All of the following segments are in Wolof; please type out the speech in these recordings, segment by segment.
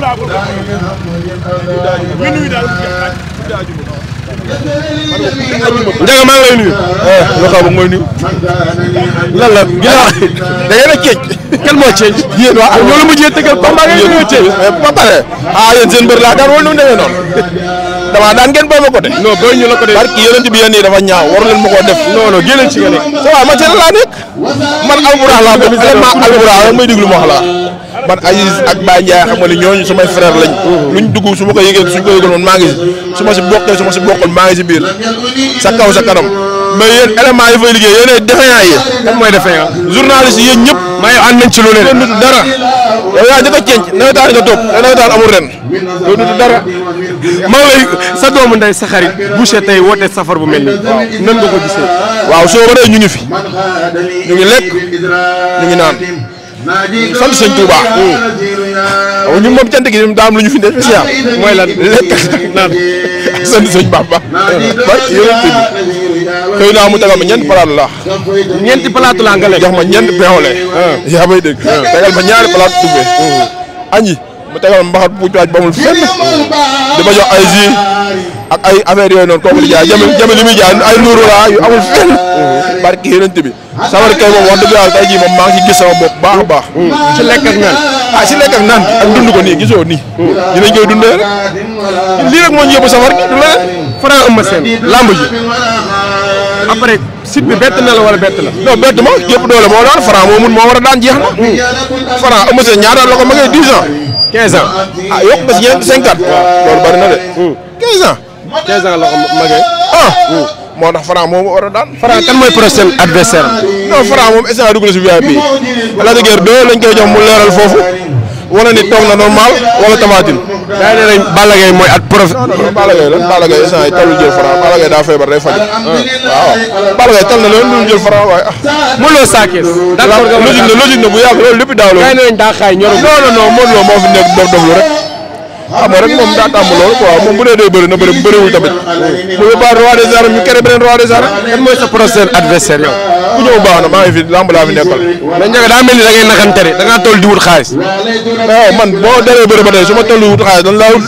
laa ko def minuit daal Ndiaga maa ngi lay nuyu. loo xam mooy nuyu. lan la ginnaaw da ngeen a ceeñ. kan moo ceeñ. yéen waa ñoo la mujjee tëggal combat ngeen ñëw ceeñ. ba pare yéen seen mbër laa daan wala nu mu demee noonu. damaa daan ngeen booy ma ko de. non booy ñu la ko de. barki yonent bi yéen nii dafa ñaaw waru leen ma koo def. non non génn ci nga nekk. ça va man ci la laa nekk. man alburax laa ko élément alburax rek may déglu ma wax la man Aziz ak Baye Ndiaye xam nga ne ñooñu samay frère lañ. luñ dugg su ma ko yëgee suñ ko yëgal man maa ngi su ma si bokkee su ma si bokkul maa ngi si biir sa kaw sa kanam mais yéen élément yi fay liggéey yéenay défaillant yi. kan mooy défaillant. journaliste yi yéen ñëpp. maa ngi ànd nañ ci lu leen. doo nutu dara yow yaa njëkk a ceeñ nawetaan nga topp te nawetaan amul ren doo nutu dara. maa ngi lay sa doomu ndey sa xarit Boucher tey woote safar bu mel nii nan nga ko gisee. waaw soo waree ñu ngi fi ñu ngi lekk ñu ngi naan sant sëñ Touba. waaw ñun moom cant gi daa am lu ñu fi def spécial. mooy lan lekk naan sant sëñ Bamba. barke yonent bi xëy naa mu tegal ma ñeenti palaat la. ñeenti palaatu laa nga lekk. jox ma ñeenti peewle. yaa may dégg. tegal ma ñaari palaatu tubbee. añi mu tegal ma mbaxat bu waaj ba amul fenn di ma jox ay jus ak ay affaire yooyu noonu kooku di jaay jame li muy jaay ay nuuru laa yu amul fenn. barke yonent bi safar kay moom wax dëgg yàlla tey jii moom maa ngi ci gis sama bopp baax a baax. ci lekk ak naan. si lekk ak naan ak dund ko nii gisoo nii. dinañ koy dundee rek lii rek moo ñu yóbbu safar gi du la. Franc Eumeu Sène lamb ji après site bi bett na la wala bett la. non bett ma yëpp doole moo daan Franc moo mun moo war a daan jeex na. Franc Eumeu Sène ñaata la ko ma ngay 10 ans. 15 ans. yokk nga si ñeent 50. loolu bari na de. 15 ans. 15 ans la ko magee. moo tax Franc moom war a daan. Franc kan mooy prochain adversaire am. non Franc moom instant dugg na si VIP bi. Lac de Guiers 2 lañ koy jox mu leeral foofu. wala ni toog na normal wala Tafatine. daa ne nañ Balla Gaye mooy at prof. Balla Gaye lan Balla Gaye instant yi talul jël Franc Balla Gaye daa feebar day faj. waaw Balla Gaye tal na leen lu jël Franc waaye mënuloo Sa Thiès. d'accord logique na bu yàgg loolu lépp daaw loolu. daa ne nañ daa xaay ñorul. non Modou Lo moo fi nekk dof lu rek. xam nga rek moom daa tàmm loolu quoi moom bu dee day bëri na bëri bëriwul tamit. mu yóbbaale roi des arènes ñu kere beneen roi des arènes. kan mooy sa prochain adversaire yow. ku ñëw baax na maa ngi fi lamb laa fi nekkal. mais Ndiaga daa mel ni da ngay naxante de da ngaa toll di wut xaalis. waaw man boo daree bëri ba tey su ma toll wut xaalis dañ laa wut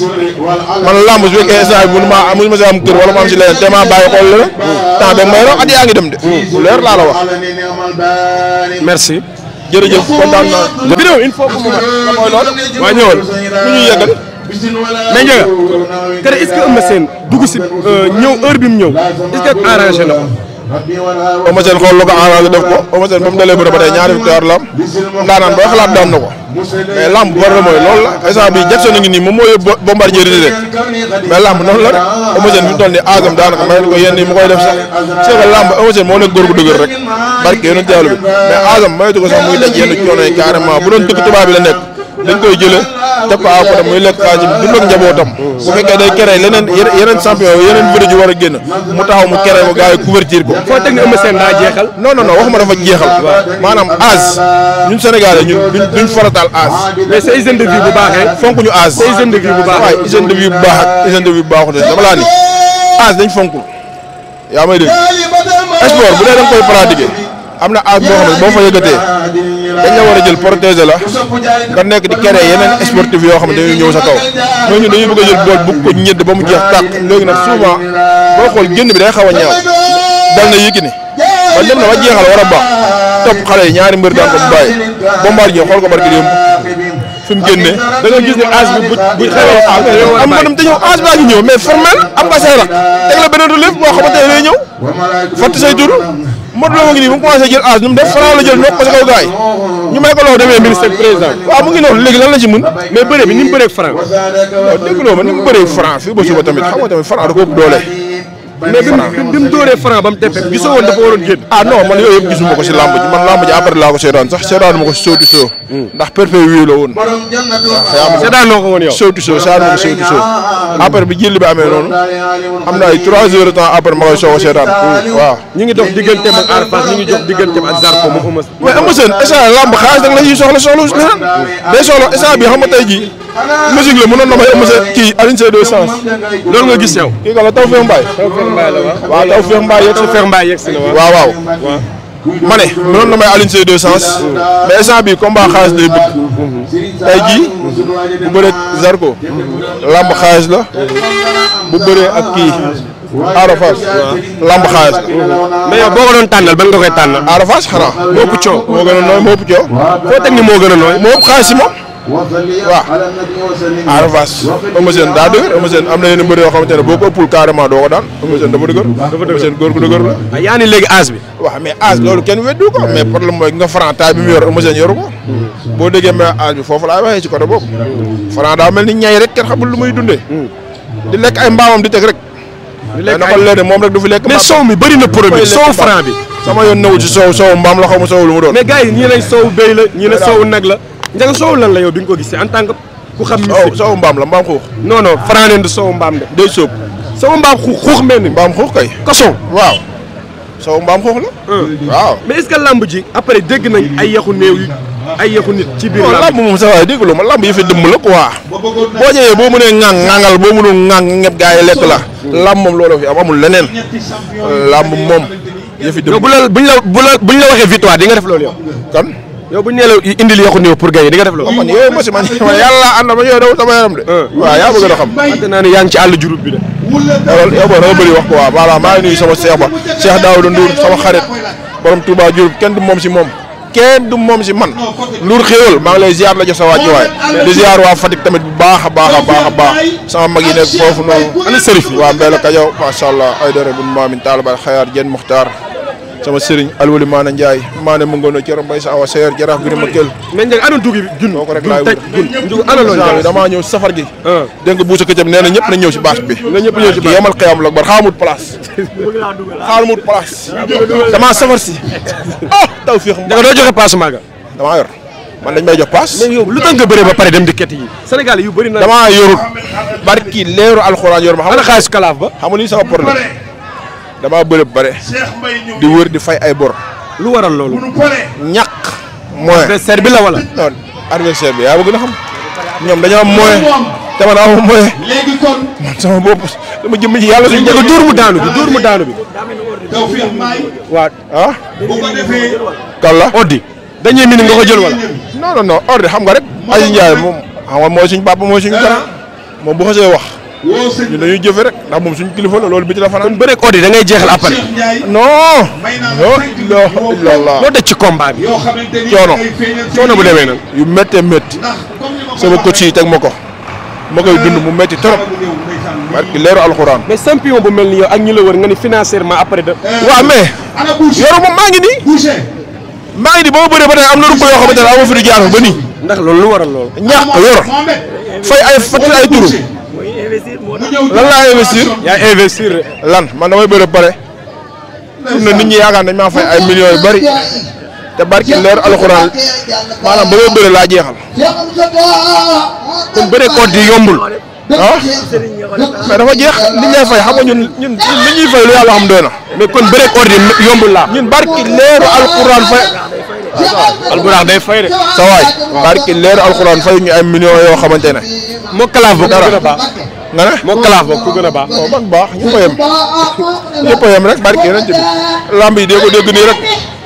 man lamb su fekkee instant bi mënu ma si am kër wala ma am si leneen te maa bàyyi xool leneen temps beeg may raw at yaa ngi dem de. lu leer laa la wax. merci. jërëjëf kontaan naa. vidéo il faut que mu mat. mooy loolu. waa ñëwal. lu ñuy yeggal. mais Ndiaga te est-ce que Eumeu Sène dugg si ñëw heure bi mu ñëw est-ce que arrangé na ko. Eumeu Sène xool lu ko arrangé def ko Eumeu Sène ba mu dalee bëre ba tey ñaari victoire la am ndaanaan booy xalaat daan na ko mais lamb bu war la mooy loolu la instant bii Jackson a ngi nii moom moo yóbbu Bombardier di rek mais lamb noonu la rek Eumeu Sène fi mu toll nii aagam daanaka may ko yenn yi mu koy def sax c'est que lamb Eumeu Sène moo nekk góor gu dëgër rek barke yonent Yàlla bi mais aagam mayatu ko sax muy daj yenn coono yi carrément bu doon dëkk tubaab bi la nekk dañ koy jëlee teg ko à côté muy lekk xaalis bi dund ak njabootam bu fekkee day kere yeneen champion yeneen bëri ju war a génn mu taxaw mu kere ko gars yi couverture ko. foo teg ne Eumeu Sène daa jeexal. non waxuma dafa jeexal. maanaam âge ñun Sénégalais ñun duñ farataal âge. mais sa hygiène de vie bu baaxee. fonk ñu âge. sa hygiène de vie bu baaxee. waaye hygiène de vie bu baax ak hygiène de vie bu baaxul dama laa ni âge dañ fonkul yaa may dégg sport bu dee da nga koy pratiquer am na âge boo xam ne boo fa yëgatee dañ la war a jël protéger la nga nekk di créer yeneen sportif yoo xam ne dañuy ñëw sa kaw ñooñu dañuy bëgg a jël bool bëgg ko ñedd ba mu jeex tàq léegi nag souvent boo xool génn bi day xaw a ñaaw dal na Yékini ba dem na ba jeexal war a baax topp xale yi ñaari mbër daan ko bu bàyyi Bombardier xool ko barki démb fi mu génnee da nga gis ne âge bi bu xewee am nga dem te ñëw âge baa ngi ñëw mais formel am nga say rak teg la beneen relève boo xamante ne day ñëw fàtte say tur Modou Lo ngi nii bu mu commencé jël âge nu mu def Franc la jël nokk ko sa kaw gars yi ñu may ko loo demee ministre président waaw mu ngi noonu léegi lan la ci mën mais bëre bi ni mu bëree Franc waaw dégg loo ma ni mu bëree Franc fii ba suba tamit xam nga tamit Franc da ko ëpp doole mais bi mu dóoree Franc ba mu teppee gisoo woon dafa waroon génn. ah non man yooyu yëpp gisuma ko si lamb ji man lamb ji après laa ko seetaan sax seetaanu ma ko si sootu soo ndax perfet wii la woon waaw seetaanoo ko woon yow sootu soo seetaanu ma ko sootu soo après bi jël bi amee noonu am na ay 3 heures de temps après ma koy soog a seetaan waaw ñu ngi dox digganteem ak Ada Fass ñu ngi dox digganteem ak Zarko moom Eumeu Sène. mais Eumeu Sène instant lamb xaalis da nga la ñuy soxla leneen day soxla instant bi xam nga tey jii musique la mënoon na may Eumeu Sène kii Alioune Seye 2 sens loolu nga gis yow. kii ka la Tawfekh Mbaye Tawfekh Mbaye la waaw Tawfekh Mbaye yegg si Tawfekh Mbaye yegg si na waaw ma ne mënoon na may Alioune Seye 2 sens mais instant bii combat xaalis lay bëgg tey jii bu bëree Zarko lamb xaalis la bu bëree ak kii Ada Fass lamb xaalis la. mais yow boo ko doon tànnal ban nga koy tànnal. Ada Fass xanaa. moo ëpp coow moo gën a nooy moo ëpp coow. foo teg ni moo gën a nooy. moo ëpp xaalis si moom. waaw Ada Fass Eumeu Sène daa dëgër Eumeu Sène am na yenn mbër yoo xamante ne boo ko ëppul carrément doo ko daan Eumeu Sène dafa dëgër. Eumeu Sène góor gu dëgër la. ah yaa ni léegi âge bi. waaw mais âge loolu kenn weddu ko mais problème mooy nga Franc taay bi mu yor Eumeu Sène yoru ko. boo déggee mais âge bi foofu laay waxee ci côté boobu. Franc daa mel ni ñay rek kenn xamul lu muy dundee. di lekk ay mbaamam di teg rek. di lekk ay leen moom rek du fi lekk. mais soow mi bëri na produit soow Franc bi. sama yoon newu ci soow mbaam la xaw ma soow lu mu doon. mais gars yi ñii nañ soow béy la ñii ne soow nag la Ndiaga soow lan la yow bi nga ko gisee en tant que ku xam. soow mbaam la mbaam xuux. non non Franc leen du soow mbaam de. day sóob. soow mbaam xuux mel ni. mbaam xuux kay. koson waaw. soow mbaam xuux la. waaw. mais est-ce que lamb ji après dégg nañ ay yaxu néew yi ay yaxu nit ci biir lamb moom sa waay dégg lu ma lamb yi fi dëmm la quoi. boo ñëwee boo mënee ŋàngal boo mënul ŋàng ñëpp gaa yi lekk la. lamb moom loolu fi amul leneen. lamb moom yëfi dëmm. yow buñ la waxee victoire di nga def loolu yow. kan. yow bu ñu nee la indil yaxu néew pour gagner di nga def loolu. man yooyu man yàlla ànd ma yooyu daw sama yaram de. waaw yaa bëgg a xam. xamante naa ne yaa ngi ci àll jurub bi de. yow boo da nga bëri wax quoi voilà maa ngi nuyu sama Cheikh ba Cheikh Daouda Ndour sama xarit borom Touba Diouroup kenn du moom si moom kenn du moom si man Ndour xéewal maa ngi lay ziar la jox sa wàccuwaay di ziar waa Fatick tamit bu baax a baax sama mag yi nekk foofu noonu ana sërif waa Mbella Kajaw macha allah ay dara bu maamin Taalaba Xayaar Dieng Muxtaar sama sëriñ Alwali Maana Ndiaye Maane mu ngoon Coro Mbay sa awa seer jaraaf bi ma kel mais Ndiaga ana dugi gun ko rek laay gun ana loolu damaa ñëw safar gi dégg nga buusa këcam nee na ñëpp nañ ñëw si bâche bi na ñëpp ñëw ci bâche yemal xiyam la bar xaamut place damaa safar si taw fiix Ndiaga doo joxe passe maaga damaa yor man dañ may jox passe mais yow lu tax nga bëree ba pare dem di ket yi Sénégal yu bëri na damaa yorut barki leeru alxuraan yor ma xam ana xaalis kalaaf ba xam nga lii sama problème damaa bëri ba pare di wër di fay ay bor. lu waral loolu. ñàkk moyen. adversaire bi la wala. non adversaire bi yaa bëgg na xam ñoom dañoo am moyen te man amoo moyen man sama bopp dama jëm ci yàlla suñu Ndiaga dóor mu daanu bi. waaw ah. kàlla Oddi. dañuy mini nga ko jël wala. non Oddi xam nga rek. Aziz Ndiaye moom xam nga mooy suñu papa mooy suñu grand moom bu xasee wax. ñun dañuy jëfe rek ndax moom suñu kilifa la loolu bi ci la fanaan. kon bëreeg Oddi da ngay jeexal après. non. loo daj ci combat bi. coono bu demee nag. yu méttee métti sama coach yi teg ma ko ma koy dund mu métti trop parce que leeru alxuraan. mais champion bu mel ni yow ak ñi la wër nga ni financièrement après de. waaw mais yoru moom maa ngi nii ba ma bëree ba tey am na ruq yoo xamante ne amoo fi di jaar ba nii. ndax loolu lu waral loolu. ñàkk yor fay ay fàttali ay turu. lan laa investir. yaa investir lan man damay bëre pare pour ne nit ñi yaakaar nañ maa fay ay millions yu bari te barki leer alxuraan maanaam ba may bëre laa jeexal. kon bëre koot yi yombul. ah mais dafa jeex li ñuy fay xam nga ñun li ñuy fay lu yàlla xam doy na. mais kon bëre koot yi yombul laa. ñun barki leeru alxuraan fay. alburaax day fay de. sa waay barki leeru alxuraan fay ñu ay millions yoo xamante ne. moo kalaaf ba ku gën a baax. nga ne moo kalaaf ba ku gën a baax. man baax ñëpp a yem rek barki yeneen tamit lamb yi dee ko dégg nii rek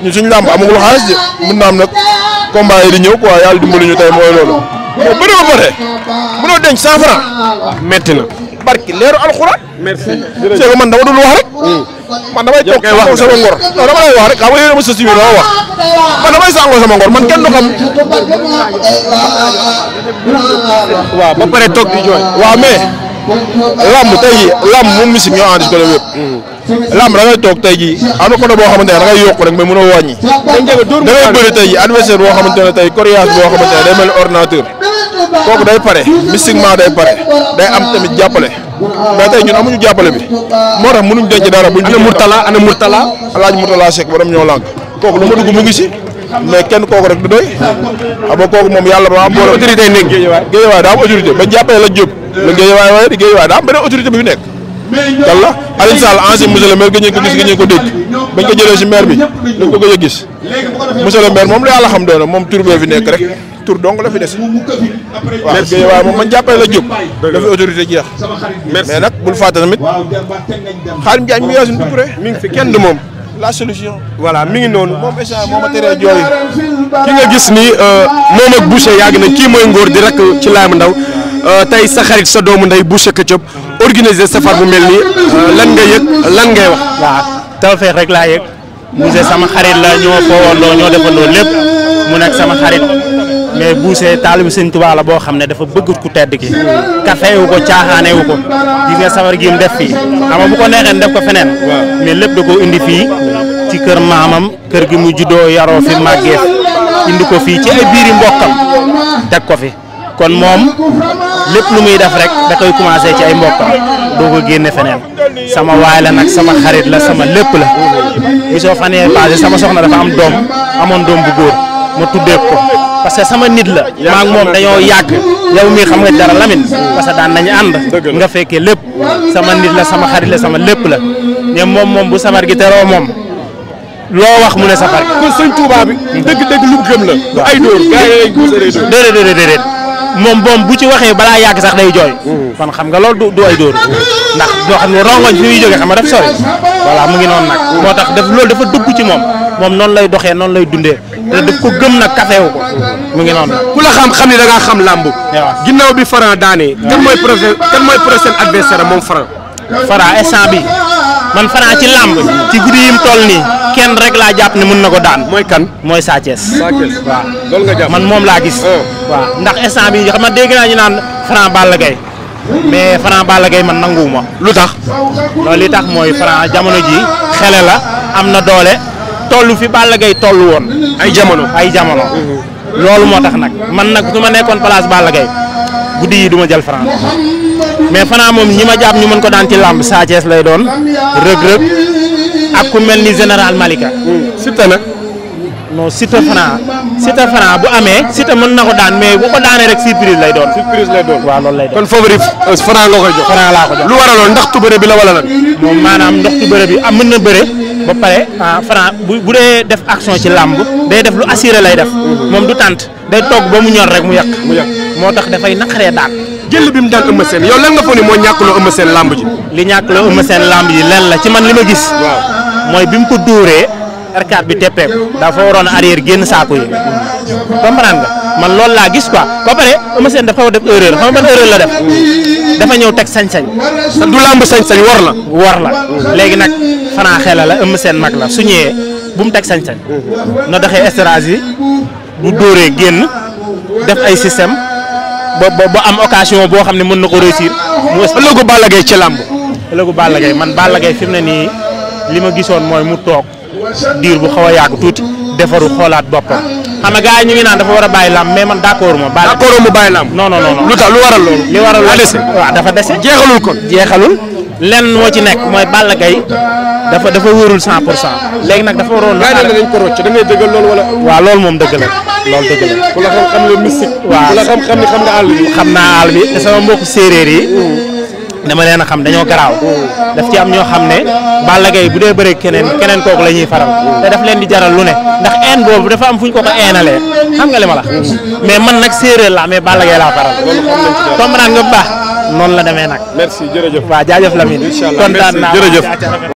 ñun suñu lamb amagul xaalis de mun na am nag combat yi di ñëw quoi yàlla dimbali ñu tey mooy loolu. mais bëri ba pare mënoo denc 100 francs metti na. barki leeru alxuraan. merci c'est que man dama dul wax rek. man damay toog sàngoo sama ngor. non dama lay wax rek xam nga yéen a ma sës dama wax man damay sàngoo sama ngor man kenn du xam. waaw ba pare toog di jooy. waaw mais lamb tey jii lamb moom musique ñoo ànd ci côté wépp. lamb da ngay toog tey jii am na côté boo xamante ne da ngay yokk rek mais mënoo wàññi. da ngay bëri tey jii adversaire boo xamante ne tey coriace boo xamante ne day mel ni ordinateur. kooku day pare mystiquement day pare day am tamit jàppale mais tey ñun amuñu jàppale bi moo tax mënuñ denc dara buñ. ana Mourtala Alaaji Mourtala Seck borom ñoo lànk kooku lu ma dugg mu ngi si mais kenn kooku rek du doy xam nga kooku moom yàlla ba am boole autorité yi nekk Géejawaay daa am autorité bañ jàppale la Diop la Géejawaay waaye di Géejawaay daa am beneen autorité bi fi nekk yàlla Alioune Sall ancien monsieur le maire gëj ko gis gëj ko dégg bañ ko jëlee si maire bi dañ ko gëj a gis monsieur le maire moom la yàlla xam doy na moom tur bee fi nekk rek tur dong la fi des waaw Géejawaay moom man jàppale la Diop dafa autorité jeex mais nag bul fàtte tamit Xaadim Diagne mi Yacine Doucouré mi ngi fi kenn du moom la solution. voilà mi ngi noonu. moom échange moo ma teree jooy. ki nga gis ni moom ak Boucher yàgg na kii mooy Ngor di rek ci Lamb Ndaw tey sa xarit sa doomu ndey Boucher Ketchup organiser safar bu mel nii lan nga yëg lan ngay wax. waaw tawfeex rek laa yëg Boucher sama xarit la ñoo foowandoo ñoo defandoo lépp mu nekk sama xarit mais Boucher taalibu Sëñ Tuubaa la boo xam ne dafa bëgg ku tedd ki kafe wu ko caaxaane wu ko gis nga safar gi mu def fii ama bu ko neexee def ko feneen mais lépp da koo indi fii ci kër maamam kër gi mu juddoo yaroo fi màggee indi ko fii ci ay biiri mbokkam teg ko fi kon moom lépp lu muy def rek da koy commencé ci ay mbokkam doo ko génne feneen sama waay la nag sama xarit la sama lépp la gisoo fan yee passé sama soxna dafa am doom amoon doom bu góor ma tuddee ko parce que sama nit la maa ngi moom dañoo yàgg yow mii xam nga dara Lamine parce que daan nañu ànd nga fekkee lépp sama nit la sama xarit la sama lépp la ñoom moom bu safar gi teroo moom loo wax mu ne safar gi kon sëñ Touba bi dëgg-dëgg lu gëm la du ay dóor gars yi déedéet moom bu ci waxee balaa yàgg sax day jooy kon xam nga loolu du ay dóor ndax doo xam ne rongoñ fi muy jógee xam nga daf sori voilà mu ngi noonu nag moo tax loolu dafa dëgg ci moom noonu lay doxee noonu lay dundee te daf ko gëm nag kafeewu ko mu ngi noonu nag ku la xam ni da ngaa xam làmb ginnaaw bi Franc daanee kan mooy prochain adversaire moom Franc instant bi man Franc ci làmb ci guddi yim toll nii kenn rek laa jàpp ne mën na ko daan mooy kan mooy Sa Thiès waaw loolu nga jàpp man moom laa gis waaw ndax instant bi xam nga dégg naa ñu naan Franc Balla Gaye mais Franc Balla Gaye man nanguwuma lu tax loolu li tax mooy Franc jamono ji xele la am na doole tollu fi Balla Gaye tollu woon ay jamono loolu moo tax nag man nag su ma nekkoon place Balla Gaye guddi yi du ma jël Franc mais Franc moom ñi ma jàpp ñu mën ko daan ci làmb Sa Thiès lay doon Reug ak ku mel ni général Malika Siteu nag non Siteu Franc bu amee Siteu mën na ko daan mais bu ko daanee rek surprise lay doon waaw loolu lay doon kon favori Franc nga koy jox Franc laa ko jox lu waraloon ndax tubëre bi la wala lan moom maanaam ndox tubëre bi mën na bëre ba pare Franc bu dee def action ci làmb day def lu assuré lay def moom du tànt day togg ba mu ñor rek mu yàq moo tax dafay naqaree daan jël bi mu daan Eumeu Sène yow lan nga foog ni moo ñàkkloo Eumeu Sène làmb ji li ñàkkloo Eumeu Sène làmb ji len la ci man li ma gis mooy bi mu ko dóoree R4 bi teppeeku dafa waroon arrière génn saako yi comprendre nga man loolu laa gis quoi ba pare Eumeu Sène dafa def erreur xam nga ban erreur la def dafa ñëw teg sañ-sañ du làmb sañ-sañ war la léegi nag Franc xela la Eumeu Sène mag la su ñëwee bu mu teg sañ-sañ na doxee stratégie bu dóoree génn def ay système ba am occasion boo xam ne mën na ko réussir mu ëllëgu Balla Gaye ci làmb ëllëgu Balla Gaye man Balla Gaye fi mu ne nii li ma gisoon mooy mu toog diir bu xaw a yàgg tuuti defaru xoolaat boppam xam nga gars yi ñu ngi naan dafa war a bàyyi làmb mais man d'accord mu bàyyi làmb non lu tax lu waral loolu li waral waaw dafa dese jeexalul lenn moo ci nekk mooy Balla Gaye dafa wóorul 100% léegi nag dafa waroon gars yi dañ ko rocc da ngay dëggal loolu wala waaw loolu moom dëgg la loolu dëgg la ku la xam nga mystique waaw ku la xam ni xam nga àll bi xam naa àll bi te sama mbokku séeréer yi dama leen a xam dañoo garaaw daf ci am ñoo xam ne Balla Gaye bu dee bëre keneen kooku la ñuy faral te daf leen di jaral lu ne ndax een boobu dafa am fu ñu ko eenalee xam nga li ma la mais man nag séeréer la mais Balla Gaye laa faral comprendre nga bu baax noonu la demee nag merci jërëjëf waaw jaajëf Lamine kontaan naa jërëjëf